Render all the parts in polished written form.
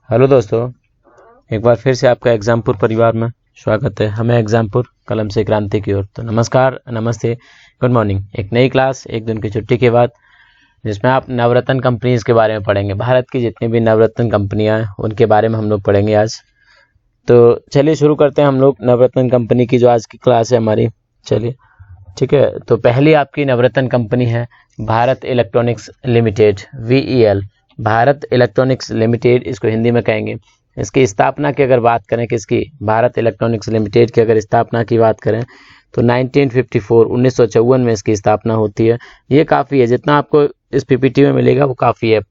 Hello दोस्तों, एक बार फिर से आपका एग्जामपुर परिवार में स्वागत है। हमें एग्जामपुर कलम से क्रांति की ओर। तो नमस्कार, नमस्ते, गुड मॉर्निंग। एक नई क्लास, एक दिन की छुट्टी के बाद, जिसमें आप नवरत्न कंपनीज के बारे में पढ़ेंगे। भारत की जितनी भी नवरत्न कंपनियां हैं उनके बारे में हम लोग पढ़ेंगे आज। तो चलिए शुरू करते हैं हम लोग नवरत्न कंपनी की जो आज की क्लास है हमारी। चलिए ठीक है। तो पहली आपकी नवरत्न कंपनी है Bharat electronics limited, VEL, Bharat electronics limited, इसको हिंदी में कहेंगे। इसकी स्थापना की अगर बात करें, किसकी, भारत इलेक्ट्रॉनिक्स लिमिटेड की अगर स्थापना की बात करें तो 1954 1954 में इसकी स्थापना होती है। ये काफ़ी है, जितना आपको इस PPT में मिलेगा वो काफ़ी है,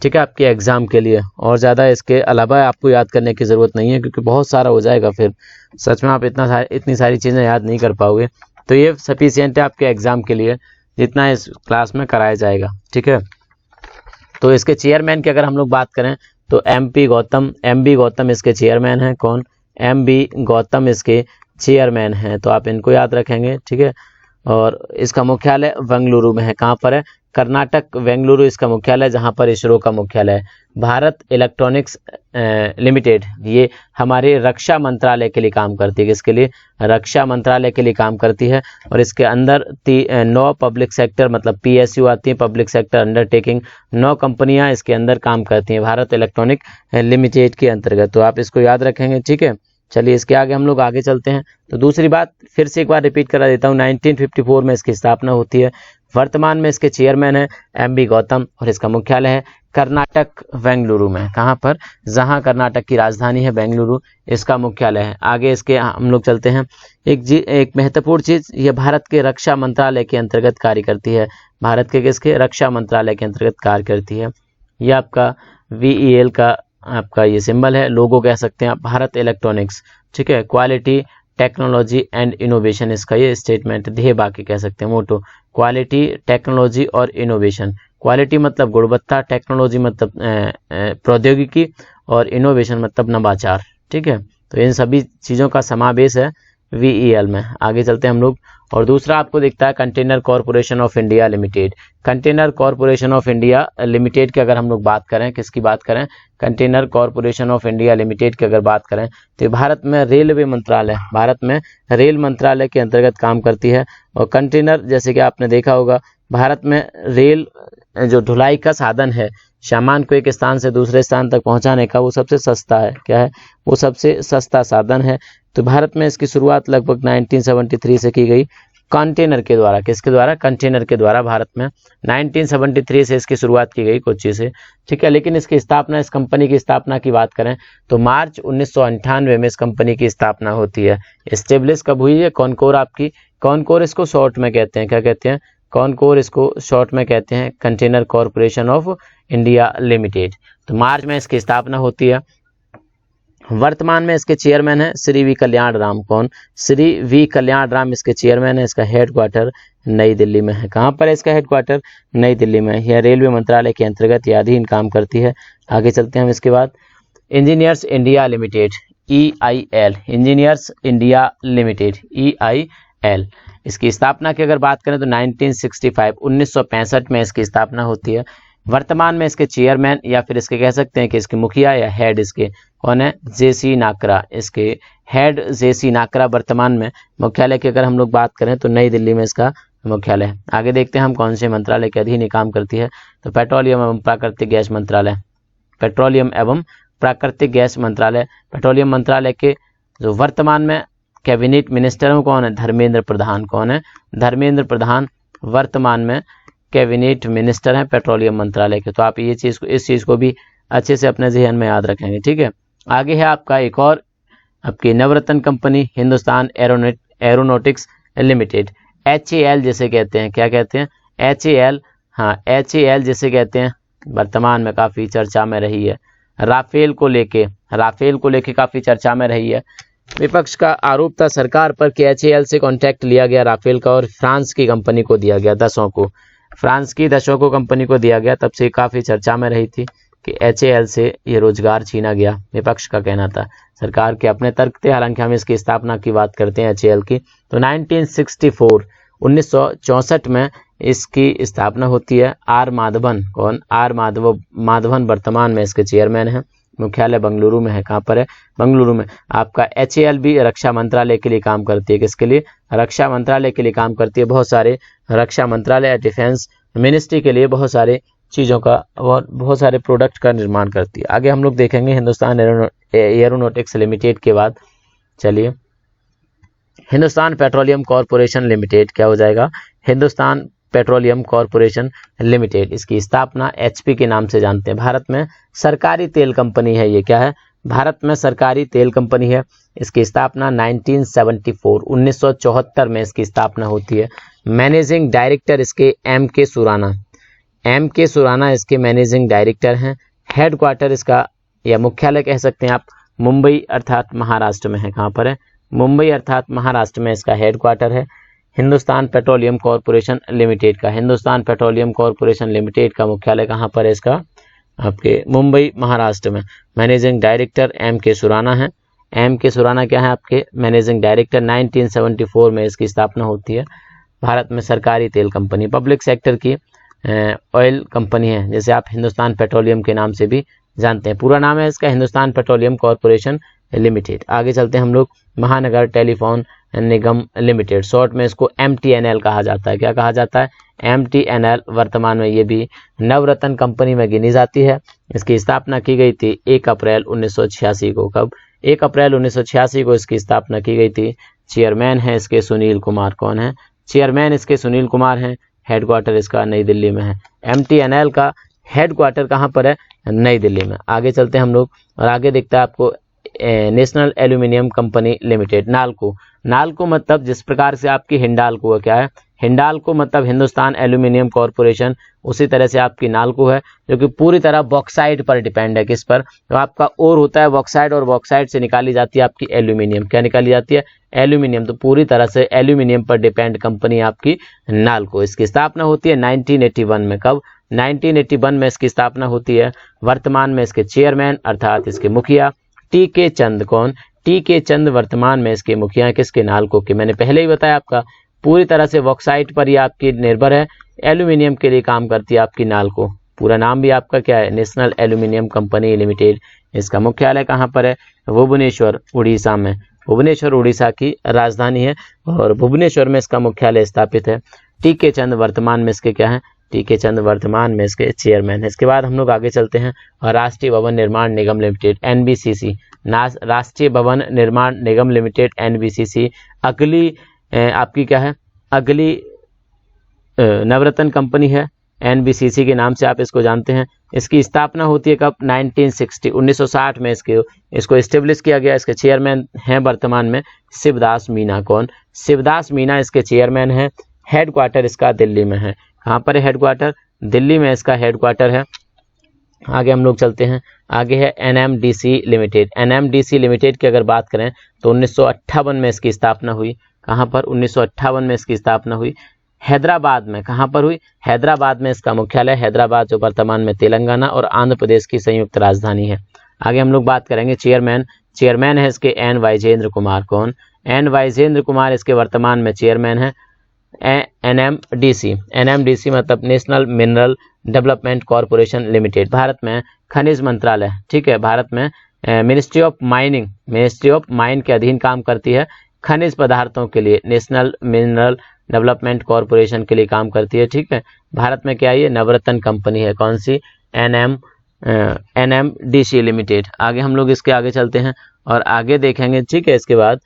ठीक है, आपके एग्जाम के लिए। और ज़्यादा इसके अलावा आपको याद करने की ज़रूरत नहीं है, क्योंकि बहुत सारा हो जाएगा, फिर सच में आप इतनी सारी चीज़ें याद नहीं कर पाओगे। तो ये सफिशियंट है आपके एग्जाम के लिए, जितना इस क्लास में कराया जाएगा, ठीक है। तो इसके चेयरमैन की अगर हम लोग बात करें तो MB गौतम इसके चेयरमैन हैं। कौन? MB गौतम इसके चेयरमैन हैं। तो आप इनको याद रखेंगे, ठीक है। और इसका मुख्यालय बेंगलुरु में है। कहाँ पर है? कर्नाटक, बेंगलुरु इसका मुख्यालय, जहाँ पर इसरो का मुख्यालय है। भारत इलेक्ट्रॉनिक्स लिमिटेड ये हमारे रक्षा मंत्रालय के लिए काम करती है। किसके लिए? रक्षा मंत्रालय के लिए काम करती है। और इसके अंदर 9 पब्लिक सेक्टर, मतलब PSU आती है, पब्लिक सेक्टर अंडरटेकिंग। 9 कंपनियां इसके अंदर काम करती हैं भारत इलेक्ट्रॉनिक लिमिटेड के अंतर्गत। तो आप इसको याद रखेंगे, ठीक है। चलिए इसके आगे हम लोग आगे चलते हैं। तो दूसरी बात फिर से एक बार रिपीट करा देता हूँ, 1954 में इसकी स्थापना होती है। वर्तमान में इसके चेयरमैन है MB गौतम और इसका मुख्यालय है कर्नाटक, बेंगलुरु में। कहाँ पर? जहाँ कर्नाटक की राजधानी है बेंगलुरु, इसका मुख्यालय है। आगे इसके हम लोग चलते हैं। एक महत्वपूर्ण चीज, ये भारत के रक्षा मंत्रालय के अंतर्गत कार्य करती है। भारत के किसके? रक्षा मंत्रालय के अंतर्गत कार्य करती है। ये आपका VEL का आपका ये सिंबल है, लोगो कह सकते हैं आप, भारत इलेक्ट्रॉनिक्स, ठीक है। क्वालिटी, टेक्नोलॉजी एंड इनोवेशन इसका ये स्टेटमेंट, ध्येय वाक्य कह सकते हैं, मोटो। क्वालिटी, टेक्नोलॉजी और इनोवेशन। क्वालिटी मतलब गुणवत्ता, टेक्नोलॉजी मतलब प्रौद्योगिकी, और इनोवेशन मतलब नवाचार, ठीक है। तो इन सभी चीज़ों का समावेश है VEL में। आगे चलते हैं हम लोग। और दूसरा आपको दिखता है container corporation of India limited. Container corporation of India limited की अगर हम लोग बात करें, किसकी बात करें? Container corporation of India limited की अगर बात करें तो भारत में रेलवे मंत्रालय, भारत में रेल मंत्रालय के अंतर्गत काम करती है। और कंटेनर, जैसे कि आपने देखा होगा, भारत में रेल जो ढुलाई का साधन है, सामान को एक स्थान से दूसरे स्थान तक पहुंचाने का, वो सबसे सस्ता है। क्या है? वो सबसे सस्ता साधन है। तो भारत में इसकी शुरुआत लगभग 1973 से की गई, कंटेनर के द्वारा। किसके द्वारा? कंटेनर के द्वारा। भारत में 1973 से इसकी शुरुआत की गई कोच्चि से, ठीक है। लेकिन इसकी स्थापना, इस कंपनी की स्थापना की बात करें तो मार्च 1998 में इस कंपनी की स्थापना होती है। एस्टेब्लिश कब हुई है? कॉनकोर आपकी, कॉनकोर इसको शॉर्ट में कहते हैं। क्या कहते हैं? कॉनकोर इसको शॉर्ट में कहते हैं, container corporation of India limited. तो मार्च में इसकी स्थापना होती है। वर्तमान में इसके चेयरमैन है श्री V कल्याण राम। कौन? श्री V कल्याण राम इसके चेयरमैन है। इसका हेडक्वार्टर नई दिल्ली में है। कहाँ पर है इसका हेडक्वार्टर? नई दिल्ली में। यह रेलवे मंत्रालय के अंतर्गत या अधीन काम करती है। आगे चलते हैं हम इसके बाद। Engineers India limited, EIL, engineers India limited, EIL, इसकी स्थापना की अगर बात करें तो 1965 में इसकी स्थापना होती है। वर्तमान में इसके चेयरमैन, या फिर इसके कह सकते हैं कि इसके मुखिया या हेड इसके कौन है? JC नाकरा। इसके हेड JC नाकरा वर्तमान में। मुख्यालय की अगर हम लोग बात करें तो नई दिल्ली में इसका मुख्यालय है। आगे देखते हैं हम कौन से मंत्रालय के अधीन काम करती है। तो पेट्रोलियम एवं प्राकृतिक गैस मंत्रालय, पेट्रोलियम एवं प्राकृतिक गैस मंत्रालय। पेट्रोलियम मंत्रालय के जो वर्तमान में कैबिनेट मिनिस्टर कौन है? धर्मेंद्र प्रधान। कौन है? धर्मेंद्र प्रधान वर्तमान में कैबिनेट मिनिस्टर हैं पेट्रोलियम मंत्रालय के। तो आप ये चीज़ को, इस चीज़ को भी अच्छे से अपने जहन में याद रखेंगे, ठीक है। आगे है आपका एक और आपकी Navratna company, Hindustan aeronautics limited, HAL जिसे कहते हैं। क्या कहते हैं? HAL, हाँ HAL जिसे कहते हैं, वर्तमान में काफ़ी चर्चा में रही है। राफेल को लेके काफ़ी चर्चा में रही है। विपक्ष का आरोप था सरकार पर कि HAL से कॉन्ट्रैक्ट लिया गया राफेल का, और फ्रांस की कंपनी को दिया गया, फ्रांस की दशों कंपनी को दिया गया। तब से काफ़ी चर्चा में रही थी कि HAL से ये रोजगार छीना गया, विपक्ष का कहना था। सरकार के अपने तर्क थे, हालांकि हम इसकी स्थापना की बात करते हैं HAL की। तो 1964 में इसकी स्थापना होती है। R माधवन। कौन? R माधवन वर्तमान में इसके चेयरमैन हैं। मुख्यालय बेंगलुरु में है। कहाँ पर है? बेंगलुरु में। आपका HAL भी रक्षा मंत्रालय के लिए काम करती है। किसके लिए? रक्षा मंत्रालय के लिए काम करती है। बहुत सारे रक्षा मंत्रालय, डिफेंस मिनिस्ट्री के लिए बहुत सारे चीज़ों का और बहुत सारे प्रोडक्ट का निर्माण करती है। आगे हम लोग देखेंगे हिंदुस्तान एरोनॉटिक्स लिमिटेड के बाद चलिए हिंदुस्तान पेट्रोलियम कॉरपोरेशन लिमिटेड क्या हो जाएगा? Hindustan petroleum corporation limited. इसकी स्थापना HP के नाम से जानते हैं। भारत में सरकारी तेल कंपनी है। ये क्या है? भारत में सरकारी तेल कंपनी है। इसकी स्थापना 1974 में इसकी स्थापना होती है। मैनेजिंग डायरेक्टर इसके M.K. सुराना। M.K. सुराना इसके मैनेजिंग डायरेक्टर हैं। हेडक्वार्टर इसका या मुख्यालय कह सकते हैं आप मुंबई अर्थात महाराष्ट्र में है। कहाँ पर है? मुंबई अर्थात महाराष्ट्र में इसका हेडक्वार्टर है। हिंदुस्तान पेट्रोलियम कॉरपोरेशन लिमिटेड का मुख्यालय कहाँ पर है? इसका आपके मुंबई महाराष्ट्र में। Managing director M.K. सुराना है। M.K. सुराना क्या है? आपके मैनेजिंग डायरेक्टर। 1974 में इसकी स्थापना होती है। भारत में सरकारी तेल कंपनी, पब्लिक सेक्टर की ऑयल कंपनी है, जैसे आप हिंदुस्तान पेट्रोलियम के नाम से भी जानते हैं। पूरा नाम है इसका हिंदुस्तान पेट्रोलियम कॉरपोरेशन लिमिटेड। आगे चलते हैं हम लोग महानगर टेलीफोन निगम लिमिटेड, शॉर्ट में इसको MTNL कहा जाता है। क्या कहा जाता है? MTNL। वर्तमान में ये भी नवरत्न कंपनी में गिनी जाती है। इसकी स्थापना की गई थी 1 अप्रैल 1986 को। कब? 1 अप्रैल 1986 को इसकी स्थापना की गई थी। चेयरमैन है इसके सुनील कुमार। कौन है? चेयरमैन इसके सुनील कुमार हैं। हेडक्वार्टर इसका नई दिल्ली में है। MTNL का हेडक्वार्टर कहाँ पर है? नई दिल्ली में। आगे चलते हैं हम लोग और आगे दिखता है आपको national aluminium company limited, NALCO. NALCO मतलब जिस प्रकार से आपकी हिंडाल्को क्या है? हिंडाल्को मतलब हिंदुस्तान एल्यूमिनियम कॉरपोरेशन, उसी तरह से आपकी नाल्को है जो कि पूरी तरह बॉक्साइट पर डिपेंड है। किस पर? तो आपका ओर होता है बॉक्साइट और बॉक्साइट से निकाली जाती है आपकी एल्यूमिनियम। क्या निकाली जाती है? एल्यूमिनियम। तो पूरी तरह से एल्यूमिनियम पर डिपेंड कंपनी आपकी नाल्को। इसकी स्थापना होती है 1981 में। कब? 1981 में इसकी स्थापना होती है। वर्तमान में इसके चेयरमैन अर्थात इसके मुखिया TK चंद। कौन? TK चंद वर्तमान में इसके मुखिया हैं। किसके? नाल्को के। मैंने पहले ही बताया आपका पूरी तरह से बॉक्साइट पर ही आपकी निर्भर है। एल्यूमिनियम के लिए काम करती है आपकी नाल्को। पूरा नाम भी आपका क्या है? National aluminium company limited. इसका मुख्यालय कहाँ पर है? भुवनेश्वर उड़ीसा में। भुवनेश्वर उड़ीसा की राजधानी है और भुवनेश्वर में इसका मुख्यालय स्थापित है। TK चंद वर्तमान में इसके क्या है? TK चंद वर्तमान में इसके चेयरमैन है। इसके बाद हम लोग आगे चलते हैं और राष्ट्रीय भवन निर्माण निगम लिमिटेड NBCC। राष्ट्रीय भवन निर्माण निगम लिमिटेड NBCC अगली आपकी क्या है? अगली नवरत्न कंपनी है। NBCC के नाम से आप इसको जानते हैं। इसकी स्थापना होती है कब? 1960 में इसको एस्टेब्लिश किया गया। इसके चेयरमैन हैं वर्तमान में शिवदास मीना। कौन? शिवदास मीना इसके चेयरमैन है। हेडक्वार्टर इसका दिल्ली में है। कहाँ पर है हेडक्वार्टर? दिल्ली में इसका हेडक्वार्टर है। आगे हम लोग चलते हैं। आगे है NMDC लिमिटेड। NMDC लिमिटेड की अगर बात करें तो 1958 में इसकी स्थापना हुई। कहाँ पर? 1958 में इसकी स्थापना हुई हैदराबाद में। कहाँ पर हुई? हैदराबाद में इसका मुख्यालय। हैदराबाद जो वर्तमान में तेलंगाना और आंध्र प्रदेश की संयुक्त राजधानी है। आगे हम लोग बात करेंगे चेयरमैन। चेयरमैन है इसके N वाइजेंद्र कुमार। कौन? N वाइजेंद्र कुमार इसके वर्तमान में चेयरमैन है। NMDC मतलब national mineral development corporation limited. Bharat में खनिज मंत्रालय, ठीक है, भारत में मिनिस्ट्री ऑफ माइन के अधीन काम करती है। खनिज पदार्थों के लिए नेशनल मिनरल डेवलपमेंट कॉरपोरेशन के लिए काम करती है। ठीक है, भारत में क्या ये नवरत्न कंपनी है। कौन सी? NMDC limited. आगे हम लोग इसके आगे चलते हैं और आगे देखेंगे। ठीक है, इसके बाद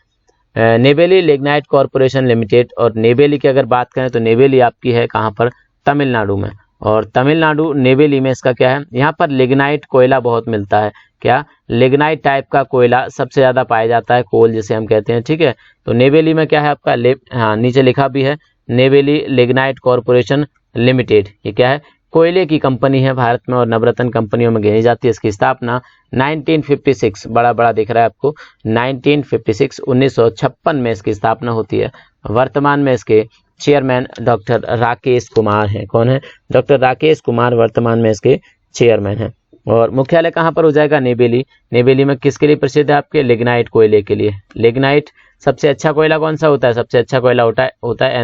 नेवेली लिग्नाइट कॉरपोरेशन लिमिटेड। और नेवेली की अगर बात करें तो नेवेली आपकी है कहाँ पर? तमिलनाडु में। और तमिलनाडु नेवेली में इसका क्या है? यहाँ पर लिग्नाइट कोयला बहुत मिलता है। क्या? लिग्नाइट टाइप का कोयला सबसे ज्यादा पाया जाता है, कोल जिसे हम कहते हैं। ठीक है, तो नेवेली में क्या है आपका? नीचे लिखा भी है नेवेली लिग्नाइट कॉरपोरेशन लिमिटेड। ये क्या है? कोयले की कंपनी है, भारत में और नवरत्न कंपनियों में गिनी जाती है। इसकी स्थापना 1956, बड़ा दिख रहा है आपको, 1956 में इसकी स्थापना होती है। वर्तमान में इसके चेयरमैन डॉक्टर राकेश कुमार हैं। कौन है? डॉक्टर राकेश कुमार वर्तमान में इसके चेयरमैन हैं। और मुख्यालय कहाँ पर हो जाएगा? नेवेली। नेवेली में किसके लिए प्रसिद्ध है? आपके लिग्नाइट कोयले के लिए। लिग्नाइट सबसे अच्छा कोयला कौन सा होता है? सबसे अच्छा कोयला होता है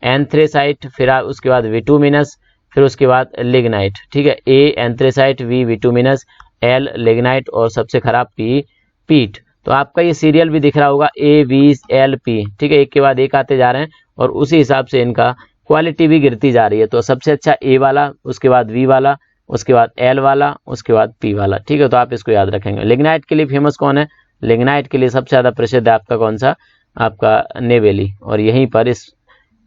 एंथ्रेसाइट, फिर उसके बाद विटुमिनस, फिर उसके बाद लिग्नाइट। ठीक है, A anthracite, V विटुमिनस, L lignite और सबसे खराब पी पीट। तो आपका ये सीरियल भी दिख रहा होगा AVLP, ठीक है, एक के बाद एक आते जा रहे हैं और उसी हिसाब से इनका क्वालिटी भी गिरती जा रही है। तो सबसे अच्छा A वाला, उसके बाद V वाला, उसके बाद L वाला, उसके बाद P वाला, ठीक है। तो आप इसको याद रखेंगे। लिग्नाइट के लिए फेमस कौन है? लिग्नाइट के लिए सबसे ज़्यादा प्रसिद्ध है आपका कौन सा? आपका नेवेली। और यहीं पर इस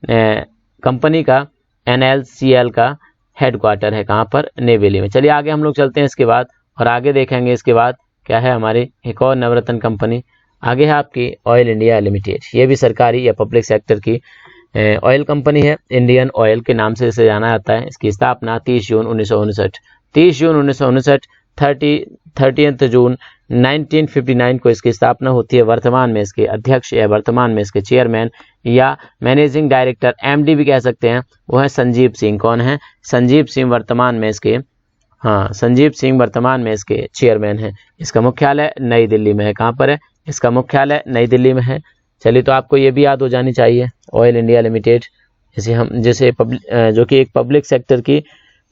कंपनी का NaCl का हेडक्वार्टर है, कहाँ पर? नेवेली में। चलिए आगे हम लोग चलते हैं इसके बाद, और आगे देखेंगे इसके बाद क्या है हमारी एक और नवरत्न कंपनी। आगे है आपकी ऑयल इंडिया लिमिटेड। ये भी सरकारी या पब्लिक सेक्टर की ऑयल कंपनी है। इंडियन ऑयल के नाम से इसे जाना जाता है। इसकी स्थापना 30 जून 1959 30 जून 1959 को इसकी स्थापना होती है। वर्तमान में इसके अध्यक्ष या वर्तमान में इसके चेयरमैन या मैनेजिंग डायरेक्टर, MD भी कह सकते हैं, वो है संजीव सिंह। कौन है? संजीव सिंह वर्तमान में इसके संजीव सिंह वर्तमान में इसके चेयरमैन हैं। इसका मुख्यालय नई दिल्ली में है। कहाँ पर है? इसका मुख्यालय नई दिल्ली में है। चलिए, तो आपको ये भी याद हो जानी चाहिए ऑयल इंडिया लिमिटेड, जो कि एक पब्लिक सेक्टर की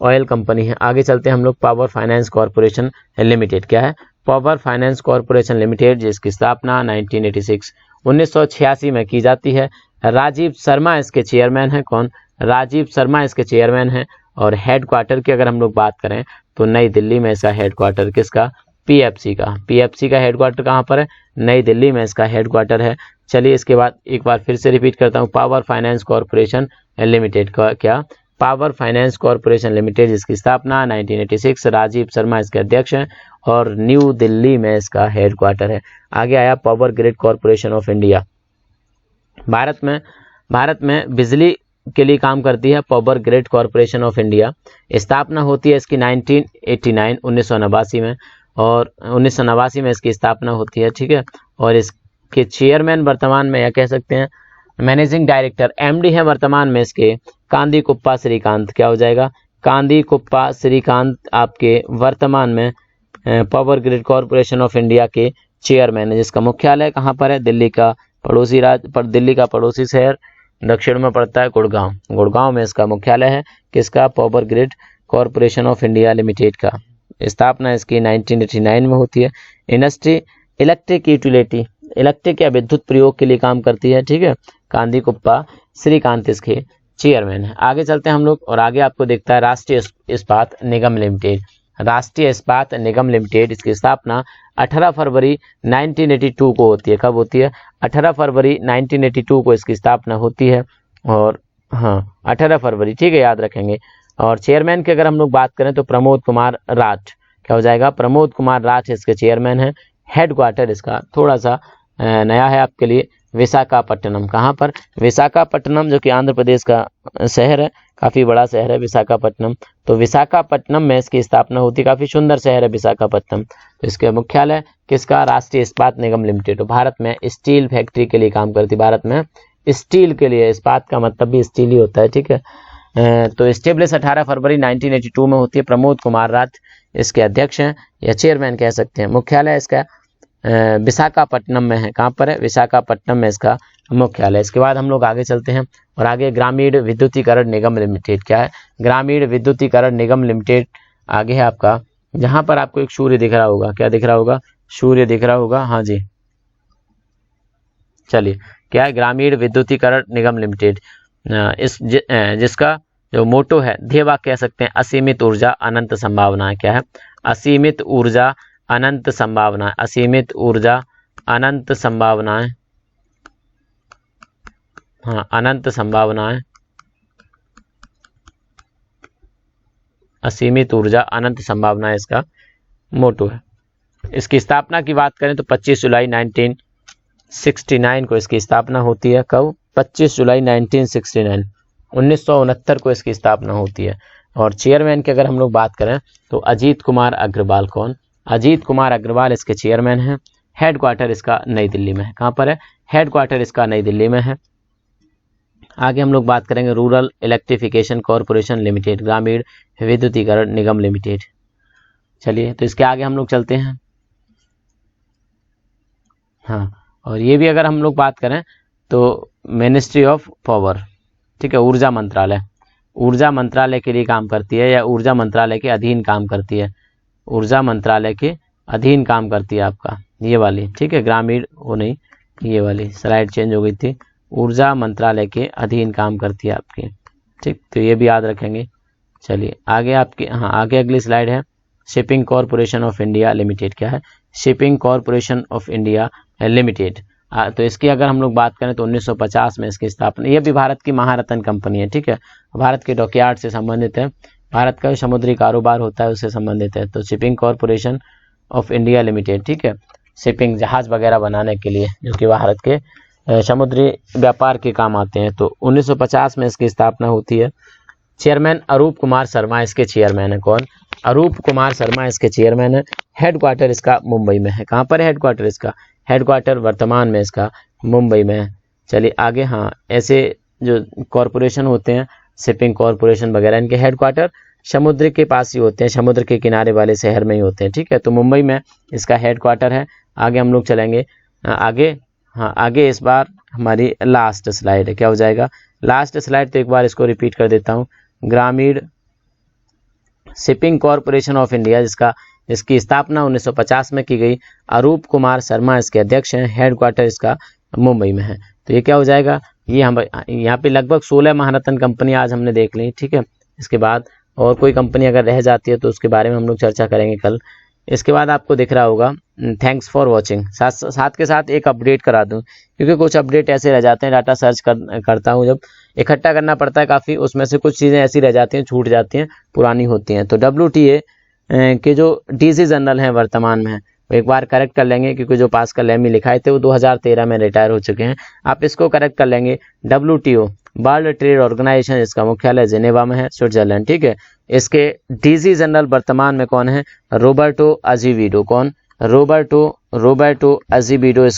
ऑयल कंपनी है। आगे चलते हैं हम लोग। Power finance corporation limited. क्या है? पावर फाइनेंस कॉरपोरेशन लिमिटेड, जिसकी स्थापना 1986 में की जाती है। राजीव शर्मा इसके चेयरमैन है। कौन? राजीव शर्मा इसके चेयरमैन है। और हेडक्वार्टर की अगर हम लोग बात करें तो नई दिल्ली में इसका हेडक्वार्टर, किसका? PFC का हेडक्वार्टर कहाँ पर है? नई दिल्ली में इसका हेडक्वार्टर है। चलिए, इसके बाद एक बार फिर से रिपीट करता हूँ। पावर फाइनेंस कॉरपोरेशन लिमिटेड का क्या? पावर फाइनेंस कॉरपोरेशन लिमिटेड, जिसकी स्थापना 1986, राजीव शर्मा इसके अध्यक्ष हैं और न्यू दिल्ली में इसका हेडक्वार्टर है। आगे आया power grid corporation of India. Bharat में बिजली के लिए काम करती है power grid corporation of India. स्थापना होती है इसकी 1989 में, और 1989 में इसकी स्थापना होती है, ठीक है। और इसके चेयरमैन वर्तमान में, या कह सकते हैं मैनेजिंग डायरेक्टर, MD है वर्तमान में इसके कांदी कुप्पा श्रीकांत। क्या हो जाएगा? कांदी कुप्पा श्रीकांत आपके वर्तमान में power grid corporation of India के चेयरमैन है, जिसका मुख्यालय कहाँ पर है? दिल्ली का पड़ोसी शहर दक्षिण में पड़ता है गुड़गांव में इसका मुख्यालय है। किसका? Power grid corporation of India limited का। स्थापना इसकी 1989 में होती है। इंडस्ट्री इलेक्ट्रिक या विद्युत प्रयोग के लिए काम करती है, ठीक है। कांदी कुप्पा श्रीकांत इसके चेयरमैन है। आगे चलते हैं हम लोग, और आगे आपको दिखता है राष्ट्रीय इस्पात निगम लिमिटेड। राष्ट्रीय इस्पात निगम लिमिटेड, इसकी स्थापना 18 फरवरी 1982 को होती है। कब होती है? 18 फरवरी 1982 को इसकी स्थापना होती है। और 18 फरवरी, ठीक है, याद रखेंगे। और चेयरमैन की अगर हम लोग बात करें तो प्रमोद कुमार राठ। क्या हो जाएगा? प्रमोद कुमार राठ इसके चेयरमैन है। हेडक्वार्टर इसका थोड़ा सा नया है आपके लिए, विशाखापट्टनम। कहाँ पर? विशाखापट्टनम, जो कि आंध्र प्रदेश का शहर है, काफ़ी बड़ा शहर है विशाखापट्टनम। तो विशाखापट्टनम में इसकी स्थापना होती है। काफ़ी सुंदर शहर है विशाखापट्टनम। तो इसके मुख्यालय किसका? राष्ट्रीय इस्पात निगम लिमिटेड। भारत में स्टील फैक्ट्री के लिए काम करती है। भारत में स्टील के लिए, इस्पात का मतलब भी स्टील ही होता है, ठीक है। तो स्टेब्लिश 18 फरवरी 1982 में होती है। प्रमोद कुमार राठ इसके अध्यक्ष हैं या चेयरमैन कह सकते हैं। मुख्यालय इसका विशाखापट्टनम में है। कहाँ पर है? विशाखापट्टनम में इसका मुख्यालय। इसके बाद हम लोग आगे चलते हैं, और आगे ग्रामीण विद्युतीकरण निगम लिमिटेड। क्या है? ग्रामीण विद्युतीकरण निगम लिमिटेड। आगे है आपका, जहाँ पर आपको एक सूर्य दिख रहा होगा। क्या दिख रहा होगा? सूर्य दिख रहा होगा, हाँ जी। चलिए, क्या है? ग्रामीण विद्युतीकरण निगम लिमिटेड। जिसका जो मोटो है, ध्येय वाक्य कह सकते हैं, असीमित ऊर्जा अनंत संभावना। क्या है? असीमित ऊर्जा अनंत संभावना। असीमित ऊर्जा अनंत संभावनाएं, अनंत संभावनाएं। असीमित ऊर्जा अनंत संभावना इसका मोटो है। इसकी स्थापना की बात करें तो 25 जुलाई 1969 को इसकी स्थापना होती है। कब? 25 जुलाई 1969, 1969 को इसकी स्थापना होती है। और चेयरमैन की अगर हम लोग बात करें तो अजीत कुमार अग्रवाल। कौन? अजीत कुमार अग्रवाल इसके चेयरमैन हैं। हेडक्वार्टर इसका नई दिल्ली में है। कहाँ पर है? हेडक्वार्टर इसका नई दिल्ली में है। आगे हम लोग बात करेंगे रूरल इलेक्ट्रिफिकेशन कॉरपोरेशन लिमिटेड, ग्रामीण विद्युतीकरण निगम लिमिटेड। चलिए, तो इसके आगे हम लोग चलते हैं। और ये भी अगर हम लोग बात करें तो मिनिस्ट्री ऑफ पावर, ठीक है, ऊर्जा मंत्रालय के लिए काम करती है या ऊर्जा मंत्रालय के अधीन काम करती है। ऊर्जा मंत्रालय के अधीन काम करती है आपका, ये वाली, ठीक है, ग्रामीण वो नहीं, ये वाली स्लाइड चेंज हो गई थी, ऊर्जा मंत्रालय के अधीन काम करती है आपकी, ठीक, तो ये भी याद रखेंगे। चलिए आगे आपकी, हाँ आगे अगली स्लाइड है shipping corporation of India limited. क्या है? Shipping corporation of India limited. तो इसकी अगर हम लोग बात करें तो 1950 में इसकी स्थापना, यह भी भारत की महारत्न कंपनी है, ठीक है, भारत के डॉकयार्ड से संबंधित है, भारत का समुद्री कारोबार होता है उससे संबंधित है। तो shipping corporation of India limited, ठीक है, शिपिंग जहाज वगैरह बनाने के लिए जो कि भारत के समुद्री व्यापार के काम आते हैं। तो 1950 में इसकी स्थापना होती है। चेयरमैन अरूप कुमार शर्मा इसके चेयरमैन है। कौन? अरूप कुमार शर्मा इसके चेयरमैन है। हेडक्वार्टर इसका मुंबई में है। कहाँ पर है हेडक्वार्टर इसका? हेडक्वार्टर वर्तमान में इसका मुंबई में है। चलिए आगे, हाँ ऐसे जो कॉरपोरेशन होते हैं शिपिंग कॉरपोरेशन वगैरह, इनके हेडक्वार्टर समुद्र के पास ही होते हैं, समुद्र के किनारे वाले शहर में ही होते हैं, ठीक है, तो मुंबई में इसका हेडक्वार्टर है। आगे हम लोग चलेंगे आगे, हाँ आगे इस बार हमारी लास्ट स्लाइड है। क्या हो जाएगा लास्ट स्लाइड? तो एक बार इसको रिपीट कर देता हूँ। ग्रामीण शिपिंग कॉरपोरेशन ऑफ इंडिया जिसकी स्थापना 1950 में की गई, अरूप कुमार शर्मा इसके अध्यक्ष हैं, हेडक्वार्टर इसका मुंबई में है। तो ये क्या हो जाएगा? ये हम यहाँ पे लगभग 16 महारत्न कंपनी आज हमने देख ली, ठीक है। इसके बाद और कोई कंपनी अगर रह जाती है तो उसके बारे में हम लोग चर्चा करेंगे कल। इसके बाद आपको दिख रहा होगा थैंक्स फॉर वॉचिंग। साथ के साथ एक अपडेट करा दूं, क्योंकि कुछ अपडेट ऐसे रह जाते हैं, डाटा सर्च करता हूं जब, इकट्ठा करना पड़ता है काफ़ी, उसमें से कुछ चीज़ें ऐसी रह जाती हैं, छूट जाती हैं, पुरानी होती हैं। तो WTA के जो DC जनरल हैं वर्तमान में, वो एक बार करेक्ट कर लेंगे, क्योंकि जो पास्कल लैमी लिखाए थे वो 2013 में रिटायर हो चुके हैं। आप इसको करेक्ट कर लेंगे। WTO वर्ल्ड ट्रेड ऑर्गेनाइजेशन, इसका मुख्यालय जिनेवा में है, स्विट्जरलैंड, ठीक है। इसके DC जनरल वर्तमान में कौन है? रॉबर्टो अजीविडो। कौन? रोबर्टो अजीविडो,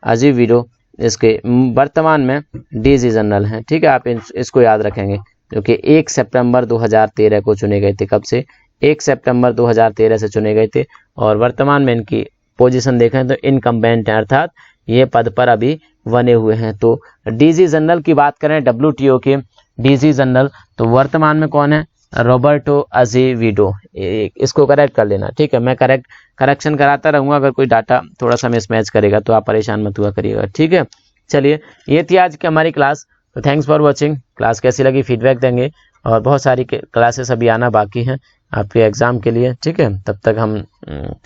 अजीविडो इसके वर्तमान में DC जनरल हैं, ठीक है। आप इसको याद रखेंगे, जो कि 1 सितंबर 2013 को चुने गए थे। कब से? 1 सितंबर 2013 से चुने गए थे। और वर्तमान में इनकी पोजीशन देखें तो इनकम्बेंट है, अर्थात ये पद पर अभी बने हुए हैं। तो DC जनरल की बात करें, WTO के DC जनरल, तो वर्तमान में कौन है? रॉबर्टो अजीविडो। इसको करेक्ट कर लेना, ठीक है। मैं करेक्शन कराता रहूँगा, अगर कोई डाटा थोड़ा सा मिसमैच करेगा तो आप परेशान मत हुआ करिएगा, ठीक है। चलिए ये थी आज की हमारी क्लास। तो थैंक्स फॉर वॉचिंग। क्लास कैसी लगी फीडबैक देंगे, और बहुत सारी क्लासेस अभी आना बाकी हैं आपके एग्ज़ाम के लिए, ठीक है। तब तक हम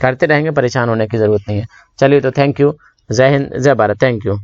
करते रहेंगे, परेशान होने की ज़रूरत नहीं है। चलिए तो थैंक यू। जय हिंद, जय भारत। Thank you.